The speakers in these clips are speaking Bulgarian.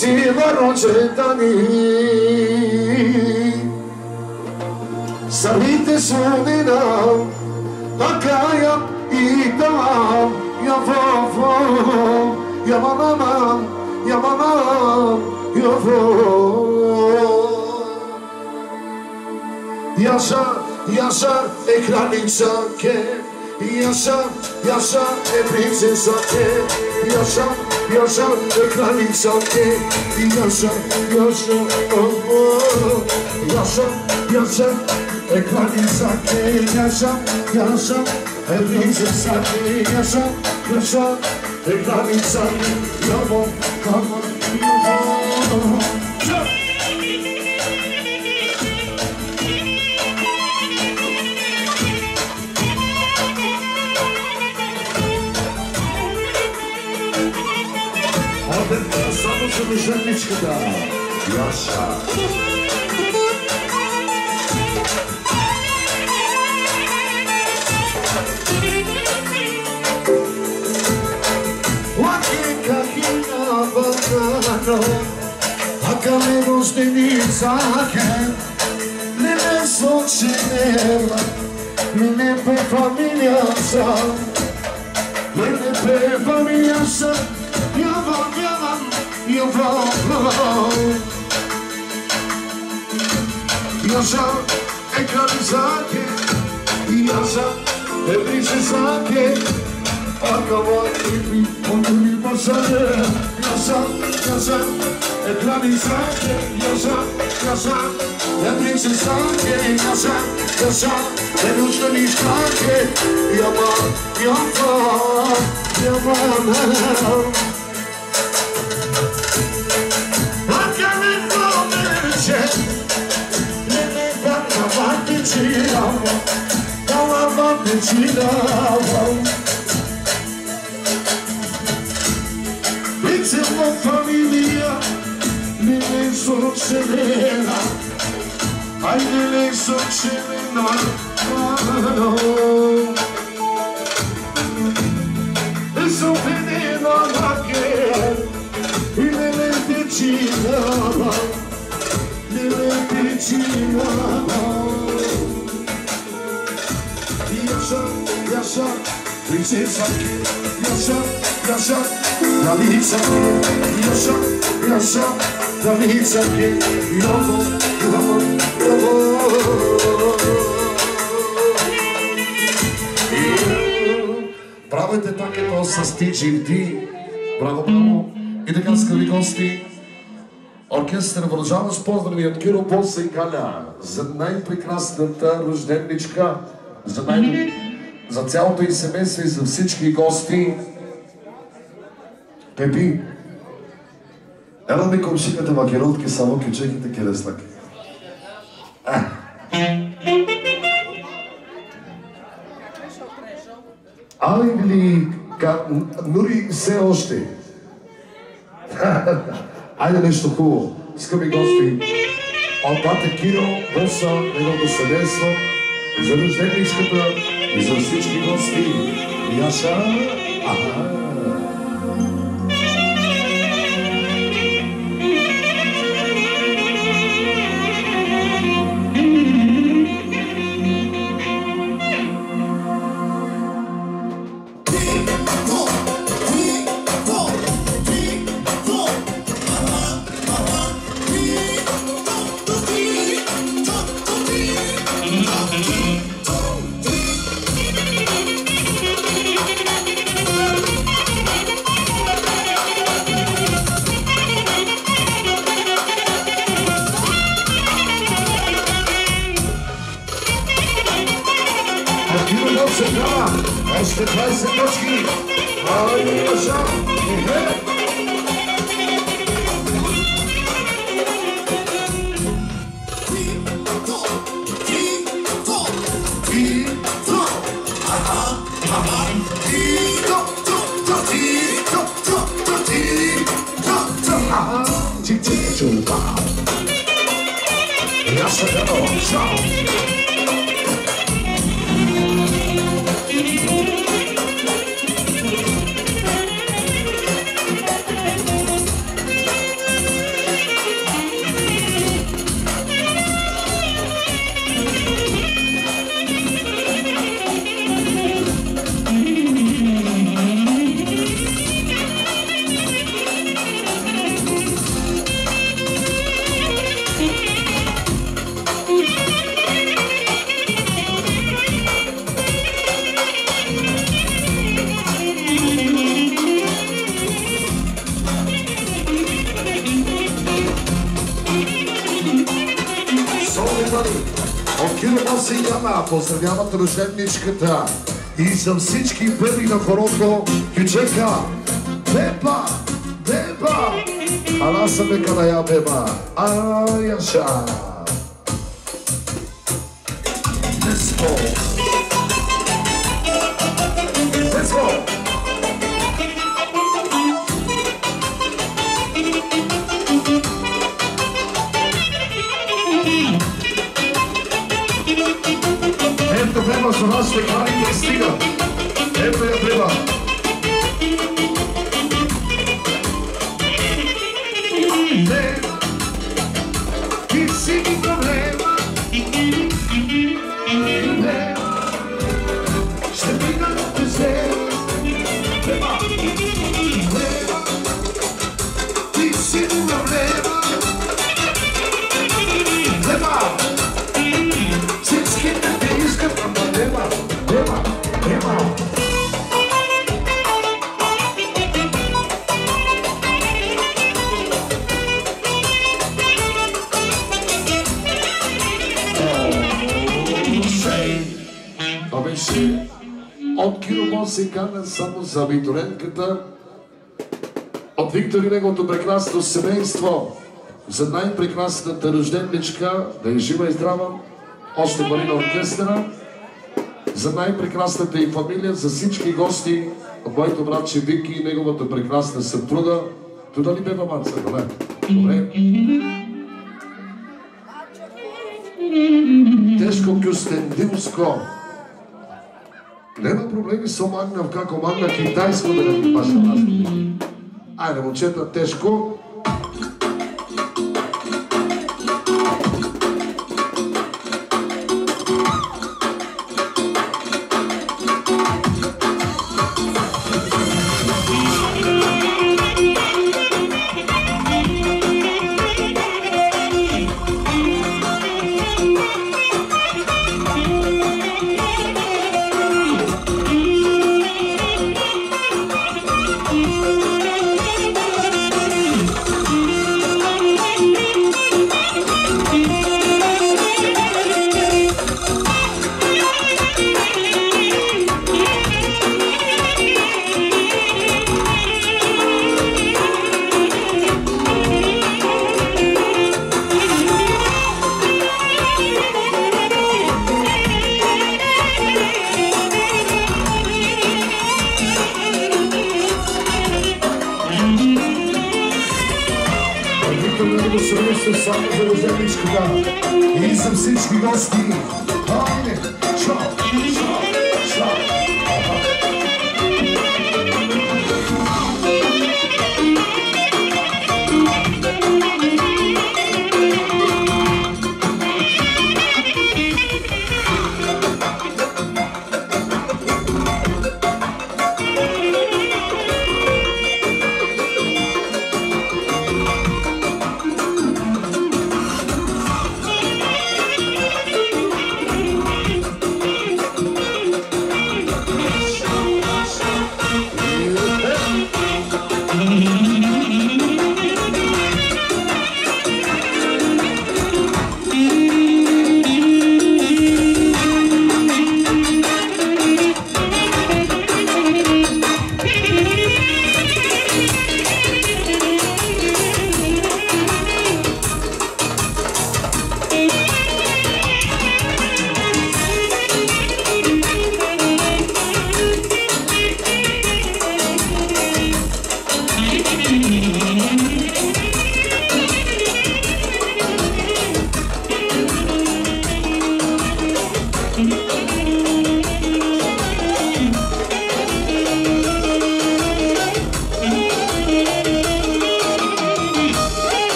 красива роđendani. Sarite sunina, takaya itam, ya vovo, ya manam, ya manam, ya vovo. Yaşa ekranica ke, yaşa princesa ke, yaşa ekranica ke, yaşa ekranica ke, yaşa princesa ke, yaşa ekranica ke, yavo, Samo ću mi ženički da jaša. Laki kakina banano, akale gosdenicake, nene sočinela, nene pe familija sam, nene pe familija sam. Yaşa ekranizake, yaşa princesake, akava ipi onduni basare. Yaşa ekranizake, yaşa princesake, yaşa učteničkake, yaman. Insieme famiglia, nelle succedera, ai nelle succedera, e so venendo anche, nelle vicina, Yaşa, princesa ke, yaşa, kraljica ke, yaşa, kraljica ke, yavo. Правите такето с TGD, браво. И така, скъпи гости, оркестър продължава с поздрави от Киро, Боса и Галя за най-прекрасната рожденничка, за цялото и семейство и за всички гости. Пепи, ела ми комшиката макеротки, само кючеките кереслаки. Али били Нури все още. Айде нещо хубаво, скъпи гости, от бате Киро, Боса, неговото семейство, за рожденичката и за всички гости. Яша, още 20 точки. Айде, Яша! Яша, готово! Чао! От Киро Боси и Яна поздравяват рожденичката и за всички беби на хорото Кючека. Беба! Беба! Ала са ме кадая беба. Аяша! Let's go! Let's go! Ето беба за нашите кари не стига. Ето я беба. Беба, ти си ми проблема. Беба, ще мина да те взема. Беба, беба, ти си ми проблема. Беба, всичките те искат, ама беба, беба, беба. Беше от Киро Боси кана само за Виторенката, от Виктор и неговото прекрасно семейство, за най-прекрасната рожденничка, да е жива и здрава, още пари на оркестъра, за най-прекрасната и фамилия, за всички гости, моето братче Вики и неговата прекрасна съпруга. Туда ли беба маца, добре? Добре. Тешко кюстендилско. Нема проблеми со магнав како магна китайско да не ги паша нас. Айде, момчета, тешко. Само за рожденичката и за всички гости. Айде, чао, чао, чао.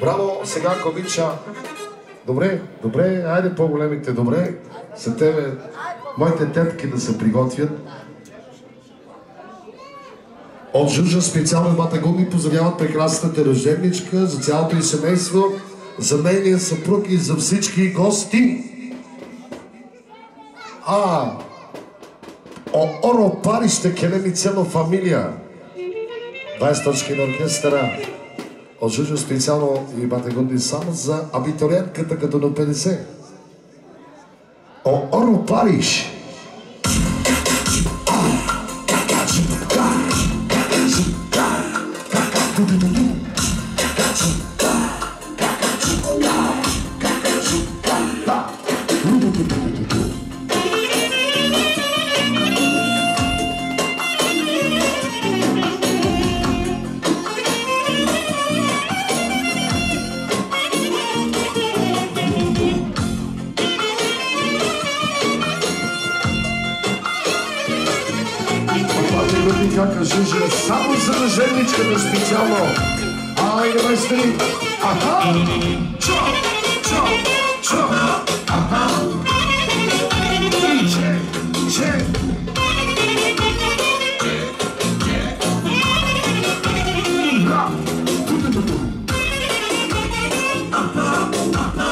Браво, сега Комича. Добре, добре, айде по-големите, добре. За тебе, моите тетки да се приготвят. От Жужа специално двата години поздравяват прекрасната рожденичка за цялото ѝ семейство, за нейния съпруг и за всички гости. Оро парище келеми цела фамилия. 20 точки на оркестъра. От Жужа специално и двата години само за абитуриентката като на 50. Оро париш. Кака Жужа, само за рожденичката специално. Айде, майстри! Аха! Чо! Чо! Чо! Аха! Че! Че! Ра! Ту-ту-ту-ту! Аха! Аха!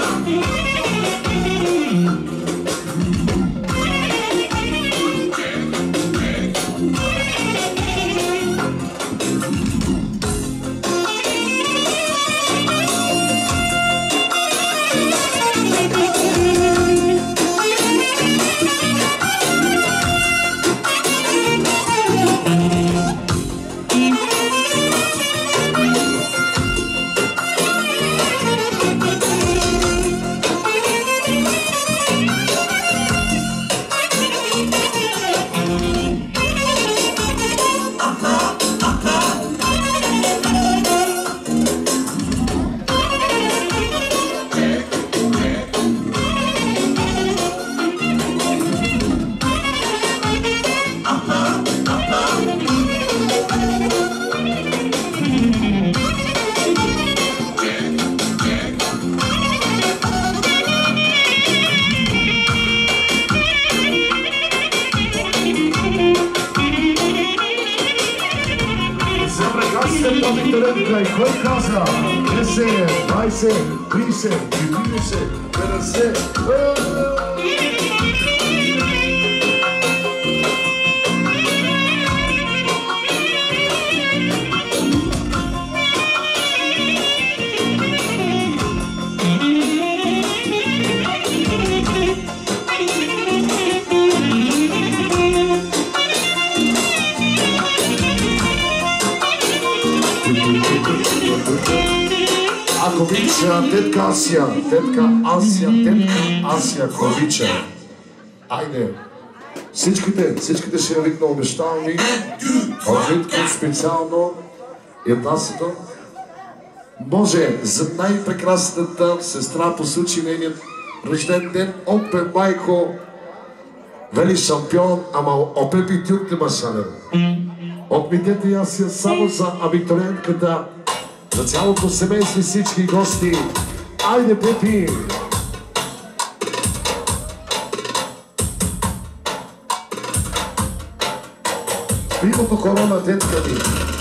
Кой каза? 10, 20, 30, 40, 50. Ако обича, тетка Асия, тетка Асия, ако обича. Айде, всичките ще я викна, обещавам ви. Отвитка специално и отнасято. Може за най-прекрасната сестра по случай нейният рожден ден, опе майко, вели шампион, ама опе питюрте машален. Отмитете я си само за абитуриентката, за цялото семейство и всички гости. Айде, Пепи! Пивото корона, детка ми.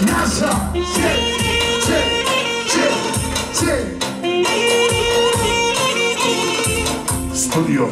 Яша! Че! Студио.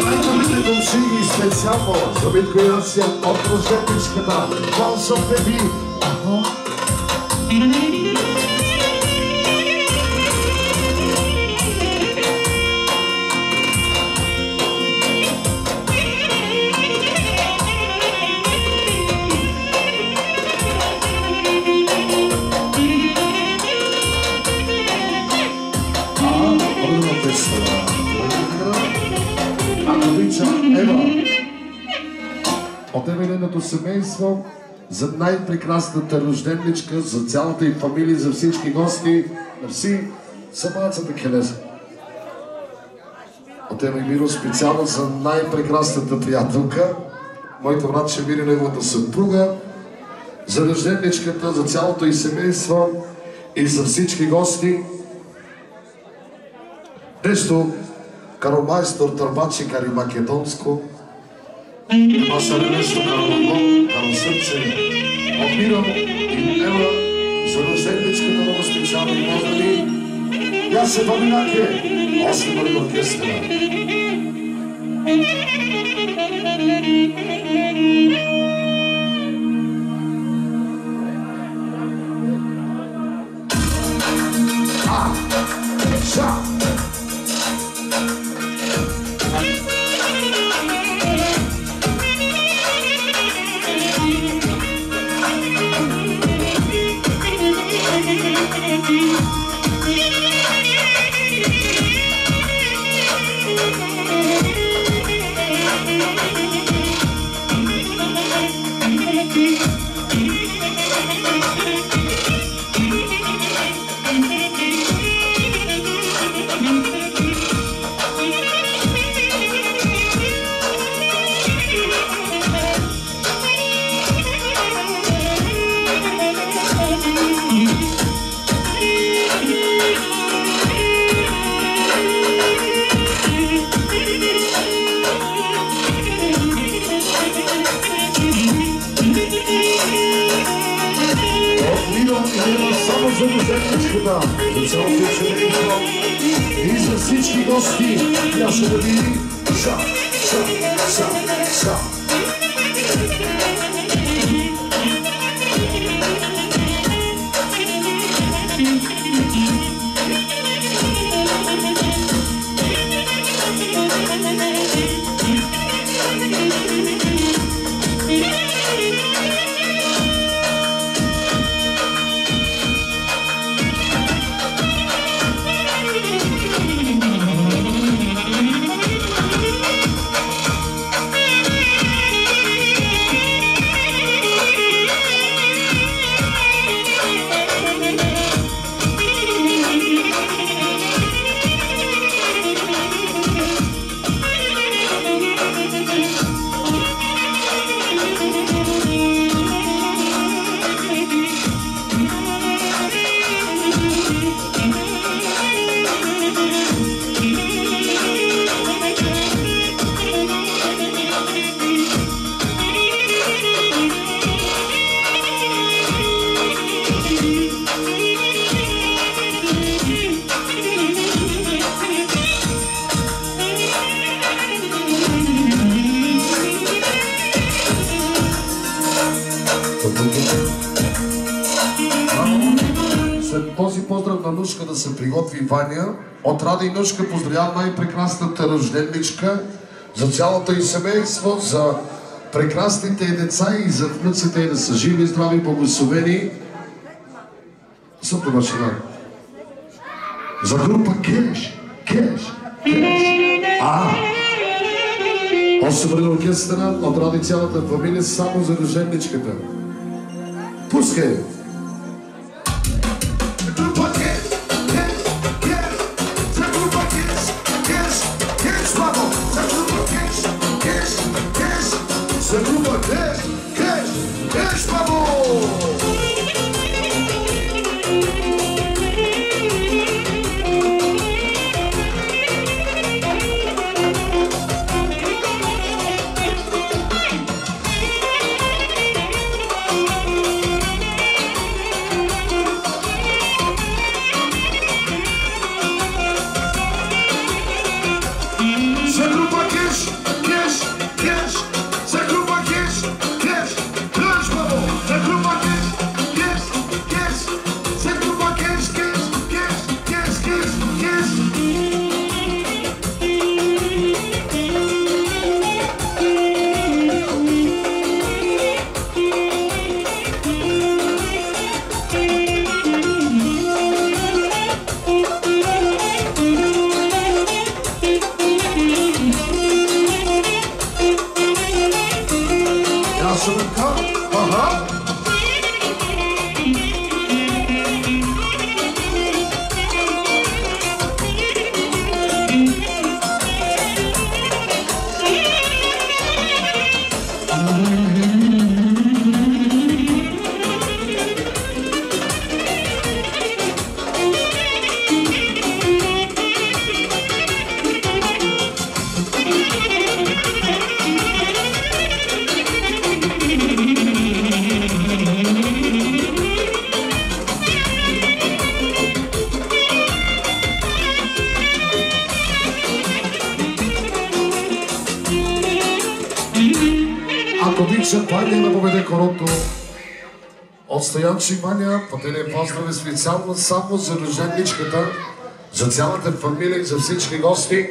най-добрите дължи и специално за Митко и Асия от рожденичката. Балс of the Bee. Ева, от Евелиното семейство, за най-прекрасната рожденничка, за цялата и фамилия, за всички гости. Мерси, събацата келеза. От Ева и Миро специално за най-прекрасната приятелка, моята брат ще види неговата съпруга, за рожденничката, за цялото и семейство и за всички гости. Нещо Каромайстор, търбачи, кари македонско. Това са нещо каромагло, каросърце. От Миро и Ева за рожденничката много специални поздрави. Я се поминаке, още бъде оркестъра. И за всички гости, я ще да види ша. След този поздрав на Нушка да се приготви Ваня, от Рада и Нушка поздравявам най-прекрасната рожденничка, за цялото и семейство, за прекрасните деца и за внуците и да са живи, здрави, благословени. Супер машина. За група Кеш. Още преди оркестъра, от Рада и цялата фамилия, само за рожденничката. Пускай! За група Кеш, бабо! За група Кеш! Котовича Ваня да поведе корото. От Стоянчо и Ваня, пътене поздрави специално само за рожденичката, за цялата фамилия и за всички гости.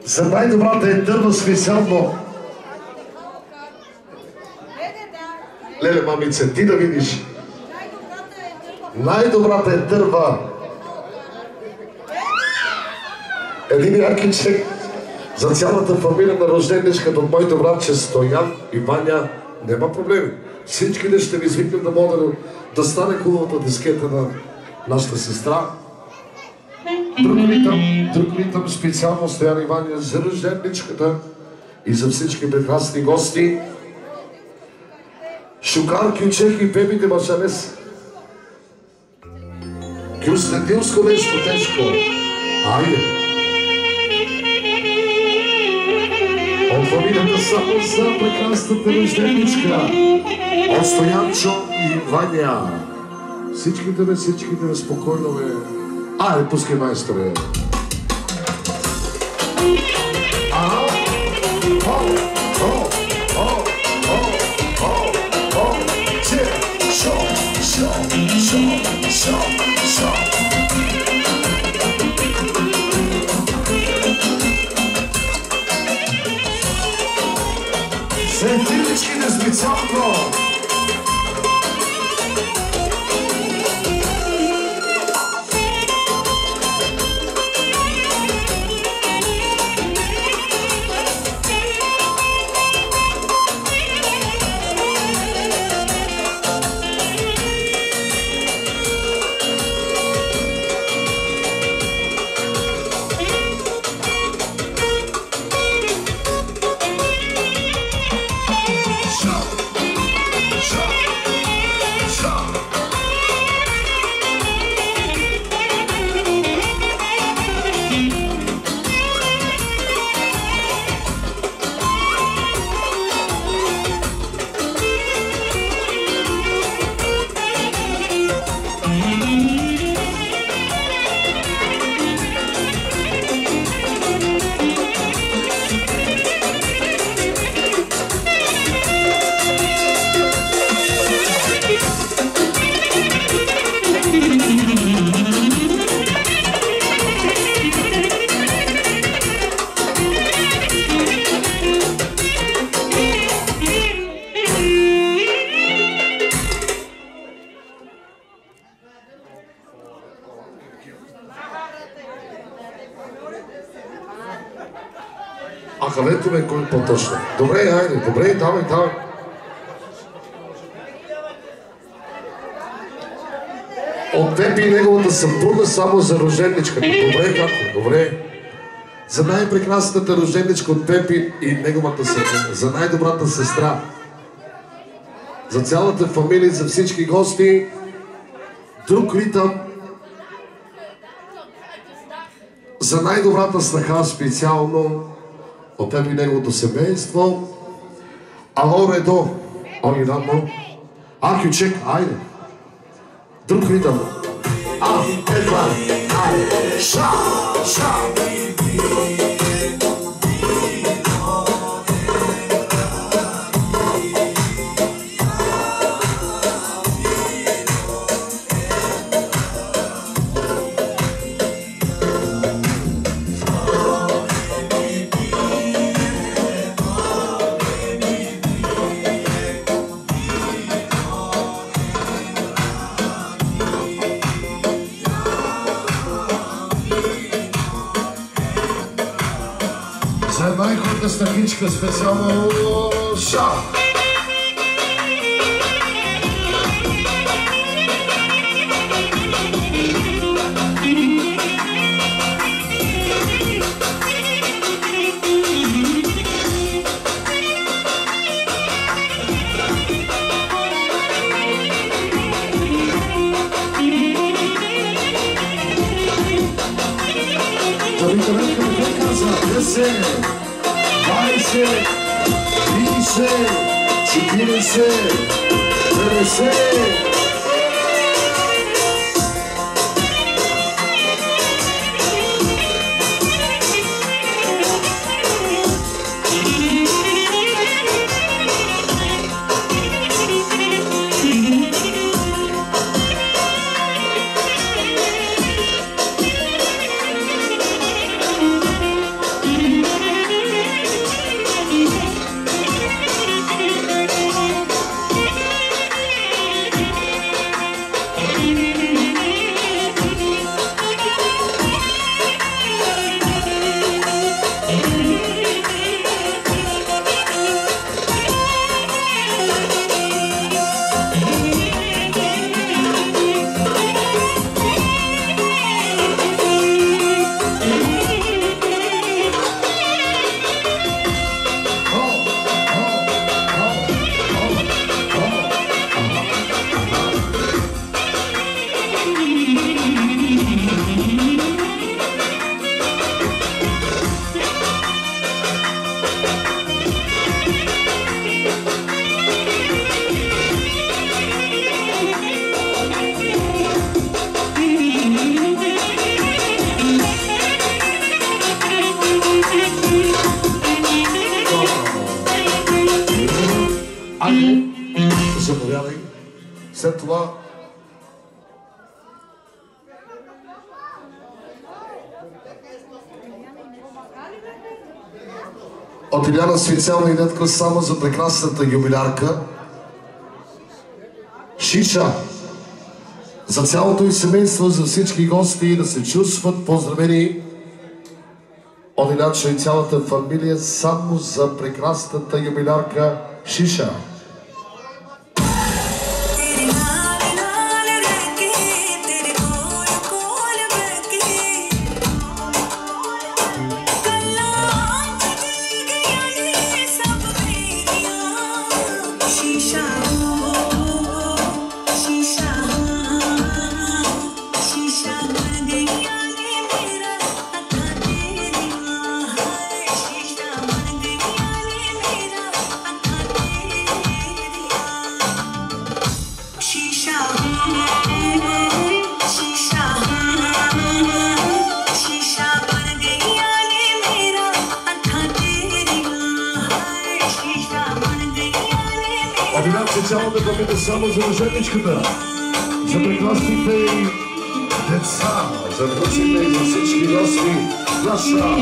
За най-добрата е търва специално. Леле, мамице, ти да видиш. Най-добрата е търва. Един яркичек за цялата фамилия на рожденичката от моите братче Стоян и Ваня. Няма проблеми. Всичките ще ви свикнем да могат да стане хубавата дискета на нашата сестра. Друг ритъм специално Стоян и Ваня за рожденичката и за всички прекрасни гости. Шукар, Кючех и бебите Машалес. Кюстендилско нещо тежко. Айде! От фамилията само за прекрасната рожденичка. От Стоянчо и Ваня. Всичките бе, спокойно бе. Айде, пускай майсторе. Сентиличките специално! Хавете ме кой по-точно. Добре, айде, добре, давай. От теб и неговата съпруга само за рожденичката. Добре, како? Добре. За най-прекрасната рожденичка от теб и неговата съпруга. За най-добрата сестра. За цялата фамилия, за всички гости. Друг ритъм. За най-добрата снаха специално. От теб и неговото семейство. Ало, редо. Они дамо. Кючек, айде. Друг ритъм. Едва. Айде. Ша. Най-хубавата снахичка специално ша! Айде, заповядай. След това от Иляна специална идетка само за прекрасната юбилярка Шиша. За цялото и семейство, за всички гости да се чувстват поздравени от Илячо и цялата фамилия само за прекрасната юбилярка Шиша. Цялата памета само за женичката, за прекрасните деца, за внуците и за всички гости. Гласа!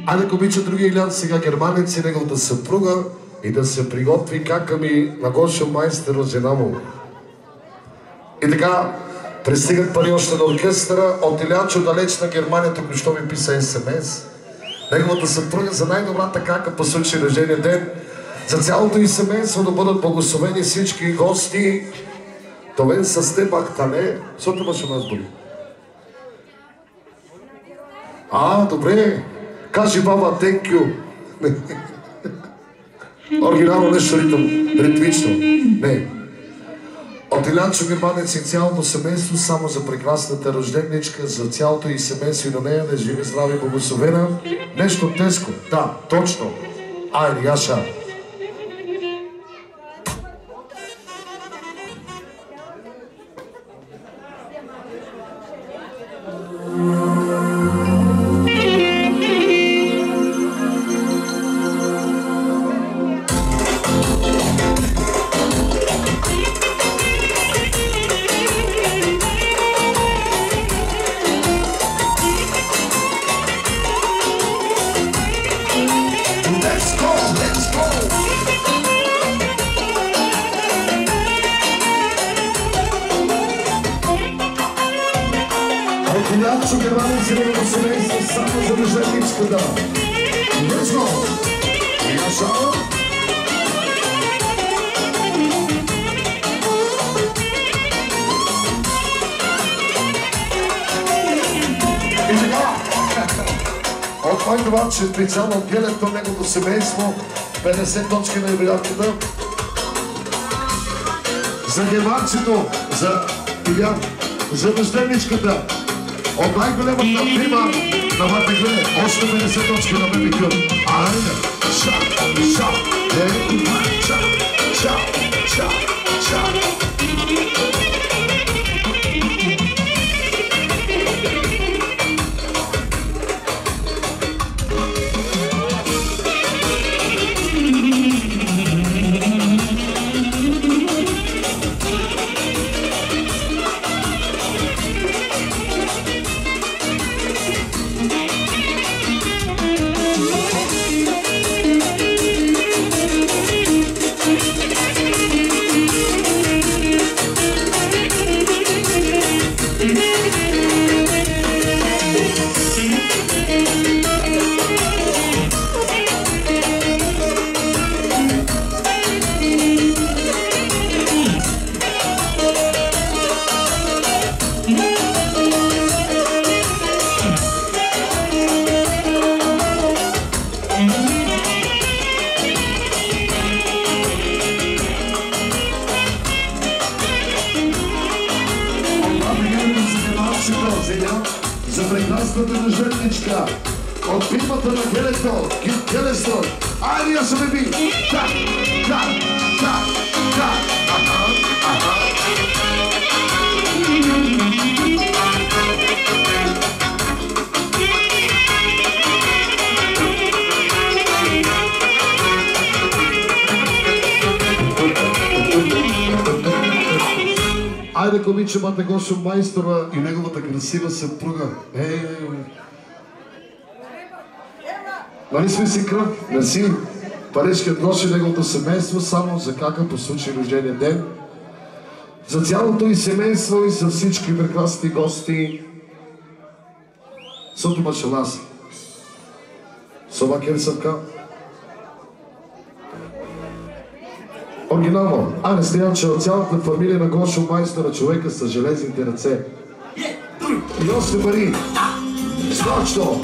Ако обича другия Илян, сега германец и неговата съпруга и да се приготви кака ми на Гошо майстер от жена му. И така, пристигат пари още на оркестъра от Илячо далеч на Германия, току-що ми писа СМС. Неговата съпруга за най-добрата кака по случай рождения ден, за цялото и семейство да бъдат благословени всички гости. Довен с те бахтане, защото имаше нас боли. Добре. Кажи баба, thank you. Оригинално нещо ритмично. Не. От Илячо германец и цялото семейство, само за прекрасната рожденичка, за цялото и семейство и на нея, да живи, здрави и благословена. Нещо теско. Да, точно. Айде, Яша. Илячо германец и неговото семейство, само за рожденичката. Let's go! Яша! И така, от мой това, че специално отделят към неговото семейство 50 точки на юбилярката. За германцето, за Илян, за рожденичката. От най-големата прима на Батегле, още 50 точки на Беби Кюр. Айде! Ша! Ша! Ша! Ша! Ша! Ша! се този за прекрасната жертвичка от фирмата на Гелестон, Кит Гелестон. Айде, я се беби! Так, так, так, так, аха, аха. Айде, комиче, мате Гошо майстора и неговата красива съпруга. Нали сме си кръв? Мерси. Парижкият Гошо и неговото семейство само за кака по случай рождения ден. За цялото и семейство и за всички прекрасни гости. Сото машалас. Соба Керсъвка. Оригинално, Стиян, че от цялата фамилия на Гошо майстора, човека с железните ръце. И още пари. Точно.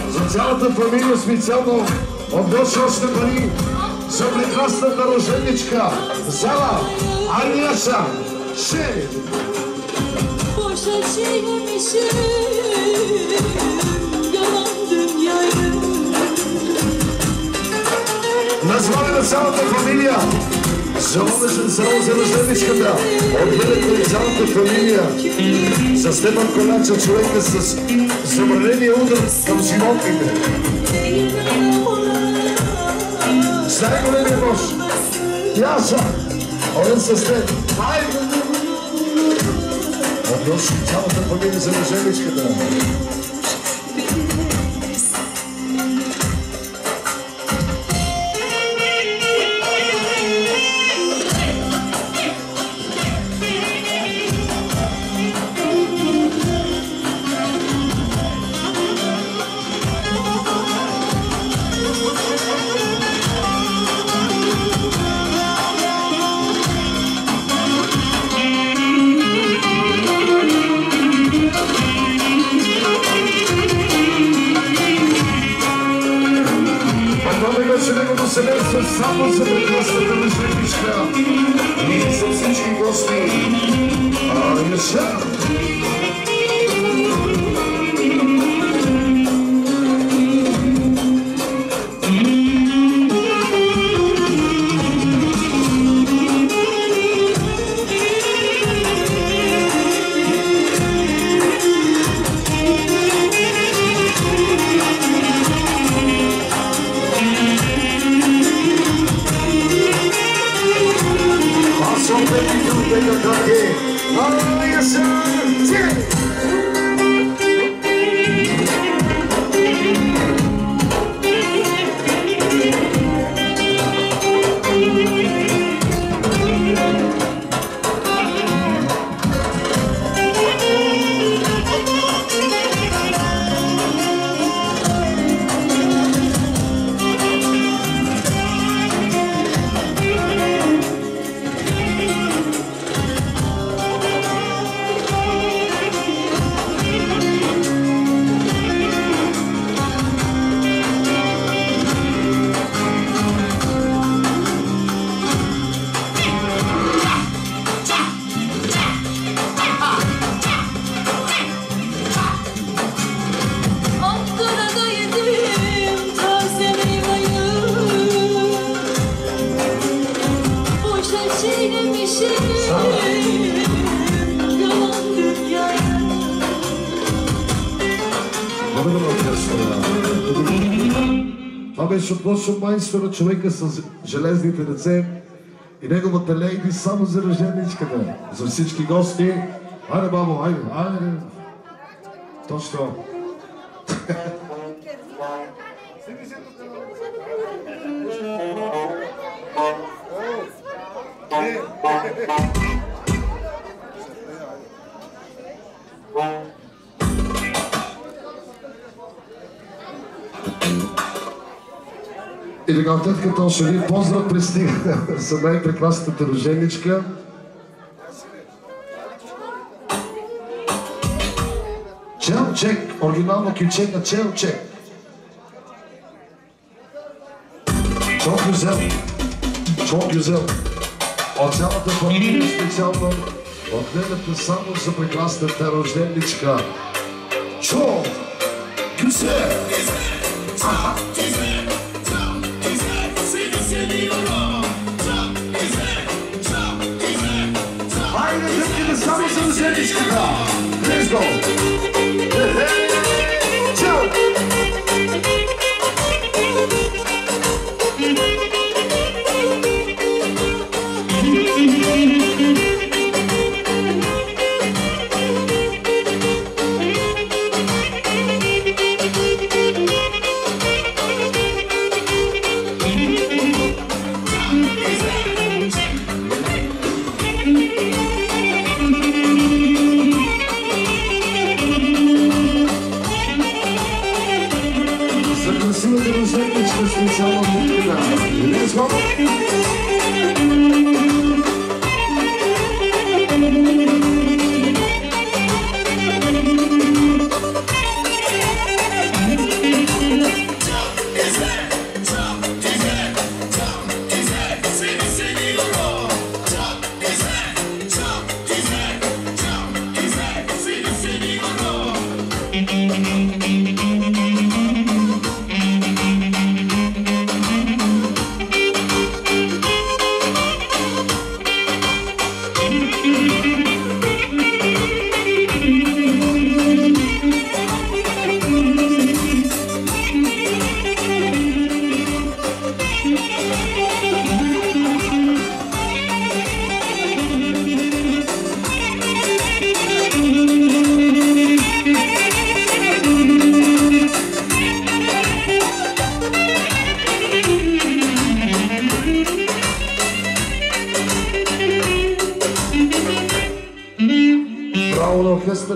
За цялата фамилия специално от Гошо още пари. За прекрасната роженичка. Зала, Ариаша, Ше. Boşa çiğnemişim yalan dünyayı. Назвали на цялата фамилия. Жаломешен само за рожденичката. Отделят и цялата фамилия. За Стефан Коляча, човека с забранения удар към животните. Знае големия нож. Яша. Олен с теб. Хайде! Отделят и цялата фамилия за рожденичката. Само за прекрасната жертвичка и за всички гости. Яша! Това беше от Гошо майстора, човека с железните ръце и неговата лейди само за рожденичката. За всички гости. Айде, бабо, айде, айде. Точно. И така, тетката още един поздрав пристига за най-прекрасната роженичка. Челчек, оригинално кючека Челчек. Чок Юзел. От цялата фамилия, специално Отнемете само за прекрасната рожденничка. Чо! Гюзе! Айде, дъвките само за рожденничката! Let's go! Чао! Let's go!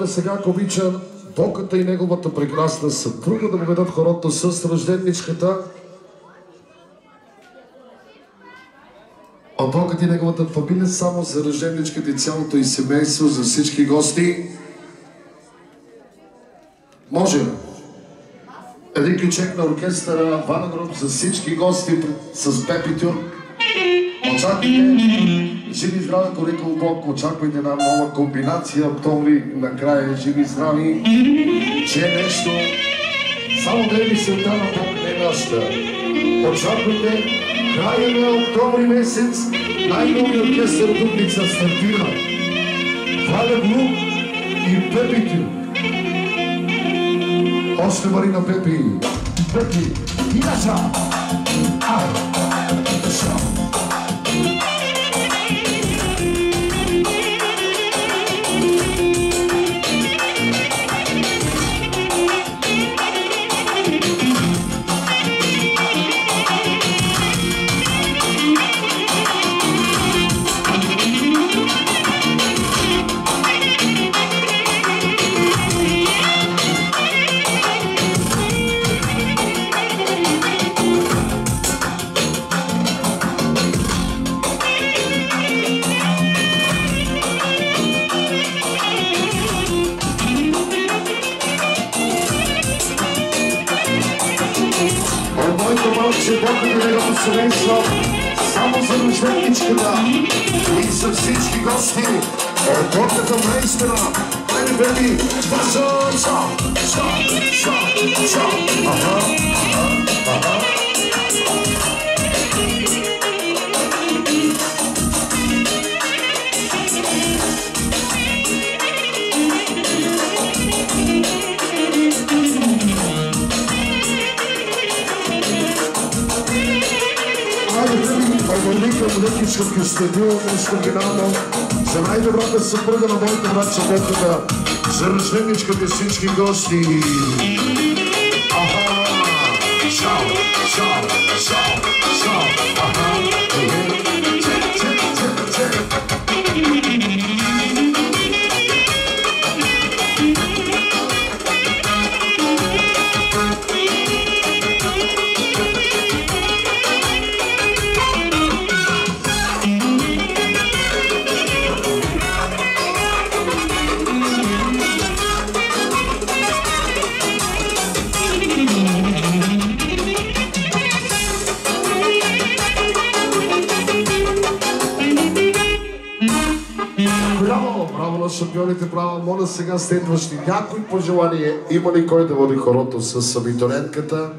Сега, ако обича Боката и неговата прекрасна съпруга да поведат хорото с рожденничката. От Боката и неговата фамилия само за рожденничката и цялото и семейство, за всички гости. Може ли? Един ключек на оркестъра Вана Груп за всички гости с Пепи Тюрк. Очаквайте живи здрави, корекал Бог, очаквайте една нова комбинация, октомври, накрая живи здрави, че е нещо, само да е мисълта на Бог, не нашата. Очаквайте края на октомври месец, най-нови оркестър Дупница стартира. Валя Груп и Пепи Тюрк. Още Марина Пепи. Пепи, Инача! Семейство, само за рожденничката и за всички гости от Боката майстора. Айде, беби, това са шо. Към лекичка Кюстадил, нещо генерално, за най-добрата съпруга на моята братча Боката, за рожденничката и всички гости. Аха! Шао! Аха! Браво на шампионите, браво. Моля сега следващи някой пожелание. Има ли кой да води хорото с абитурентката?